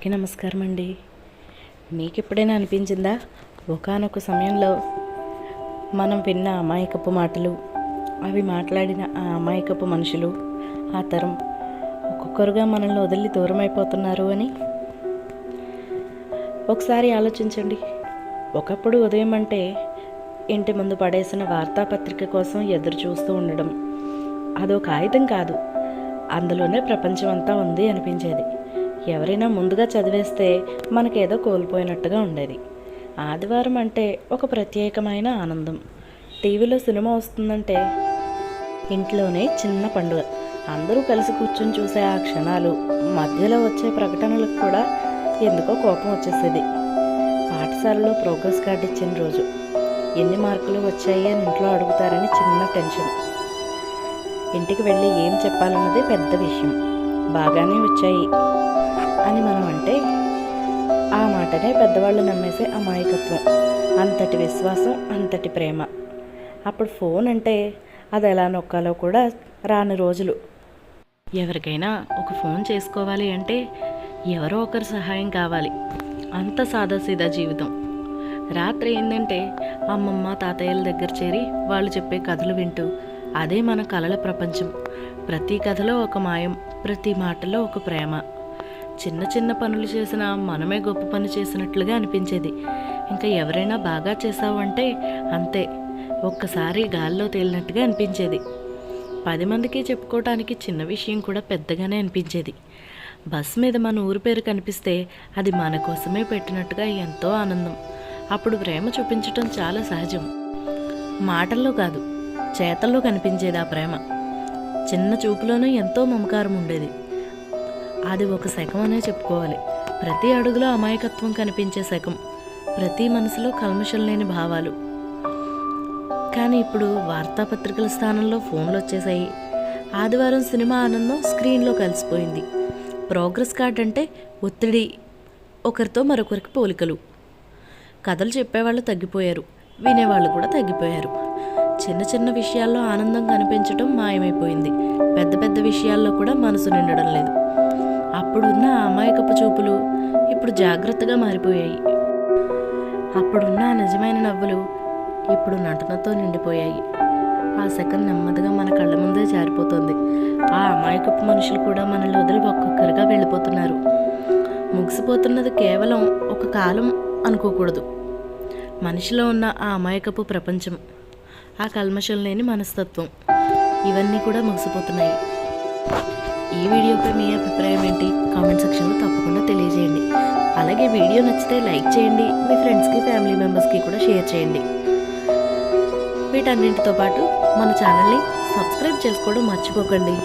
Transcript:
అందరికీ నమస్కారం అండి. మీకు ఎప్పుడైనా అనిపించిందా ఒకానొక సమయంలో మనం విన్న అమాయకపు మాటలు, అవి మాట్లాడిన ఆ అమాయకపు మనుషులు, ఆ తరం ఒక్కొక్కరుగా మనల్ని వదిలి దూరం అయిపోతున్నారు అని? ఒకసారి ఆలోచించండి. ఒకప్పుడు ఉదయం అంటే ఇంటి ముందు పడేసిన వార్తాపత్రిక కోసం ఎదురు చూస్తూ ఉండడం, అదో కాగితం కాదు, అందులోనే ప్రపంచం అంతా ఉంది అనిపించేది. ఎవరైనా ముందుగా చదివేస్తే మనకేదో కోల్పోయినట్టుగా ఉండేది. ఆదివారం అంటే ఒక ప్రత్యేకమైన ఆనందం. టీవీలో సినిమా వస్తుందంటే ఇంట్లోనే చిన్న పండుగ. అందరూ కలిసి కూర్చొని చూసే ఆ క్షణాలు, మధ్యలో వచ్చే ప్రకటనలకు కూడా ఎందుకో కోపం వచ్చేసేది. పాఠశాలలో ప్రోగ్రెస్ కార్డు ఇచ్చిన రోజు ఎన్ని మార్కులు వచ్చాయి అని ఇంట్లో అడుగుతారని చిన్న టెన్షన్. ఇంటికి వెళ్ళి ఏం చెప్పాలన్నది పెద్ద విషయం. బాగానే వచ్చాయి అని మనం అంటే ఆ మాటనే పెద్దవాళ్ళు నమ్మేసే అమాయకత్వం. అంతటి విశ్వాసం, అంతటి ప్రేమ. అప్పుడు ఫోన్ అంటే అది ఎలా నొక్కాలో కూడా రాని రోజులు. ఎవరికైనా ఒక ఫోన్ చేసుకోవాలి అంటే ఎవరో ఒకరి సహాయం కావాలి. అంత సాదాసీదా జీవితం. రాత్రి ఏంటంటే అమ్మమ్మ తాతయ్యల దగ్గర చేరి వాళ్ళు చెప్పే కథలు వింటూ అదే మన కలల ప్రపంచం. ప్రతి కథలో ఒక మాయం, ప్రతి మాటలో ఒక ప్రేమ. చిన్న చిన్న పనులు చేసినా మనమే గొప్ప పని చేసినట్లుగా అనిపించేది. ఇంకా ఎవరైనా బాగా చేసావు అంటే అంతే, ఒక్కసారి గాల్లో తేలినట్టుగా అనిపించేది. 10 మందికి చెప్పుకోవటానికి చిన్న విషయం కూడా పెద్దగానే అనిపించేది. బస్ మీద మన ఊరి పేరు కనిపిస్తే అది మన కోసమే పెట్టినట్టుగా ఎంతో ఆనందం. అప్పుడు ప్రేమ చూపించటం చాలా సహజం. మాటల్లో కాదు, చేతల్లో కనిపించేది ఆ ప్రేమ. చిన్న చూపులోనూ ఎంతో మమకారం ఉండేది. అది ఒక శకం అనే చెప్పుకోవాలి. ప్రతి అడుగులో అమాయకత్వం కనిపించే శకం, ప్రతి మనసులో కల్మషం లేని భావాలు. కానీ ఇప్పుడు వార్తాపత్రికల స్థానంలో ఫోన్లు వచ్చేసాయి. ఆదివారం సినిమా ఆనందం స్క్రీన్లో కలిసిపోయింది. ప్రోగ్రెస్ కార్డ్ అంటే ఒత్తిడి, ఒకరితో మరొకరికి పోలికలు. కథలు చెప్పేవాళ్ళు తగ్గిపోయారు, వినేవాళ్ళు కూడా తగ్గిపోయారు. చిన్న చిన్న విషయాల్లో ఆనందం కనిపించడం మాయమైపోయింది. పెద్ద పెద్ద విషయాల్లో కూడా మనసు నిండడం లేదు. అప్పుడున్న అమాయకపు చూపులు ఇప్పుడు జాగ్రత్తగా మారిపోయాయి. అప్పుడున్న నిజమైన నవ్వులు ఇప్పుడు నటనతో నిండిపోయాయి. ఆ సెకండ్ నెమ్మదిగా మన కళ్ళ ముందే జారిపోతుంది. ఆ అమాయకపు మనుషులు కూడా మనల్ని వదిలి ఒక్కొక్కరుగా వెళ్ళిపోతున్నారు. ముగిసిపోతున్నది కేవలం ఒక కాలం అనుకోకూడదు. మనిషిలో ఉన్న ఆ అమాయకపు ప్రపంచం, ఆ కల్మషం లేని మనస్తత్వం, ఇవన్నీ కూడా ముగిసిపోతున్నాయి. ఈ వీడియోపై మీ అభిప్రాయం ఏంటి? కామెంట్ సెక్షన్లో తప్పకుండా తెలియజేయండి. అలాగే వీడియో నచ్చితే లైక్ చేయండి. మీ ఫ్రెండ్స్కి, ఫ్యామిలీ మెంబర్స్కి కూడా షేర్ చేయండి. వీటన్నింటితో పాటు మన ఛానల్ని సబ్స్క్రైబ్ చేసుకోవడం మర్చిపోకండి.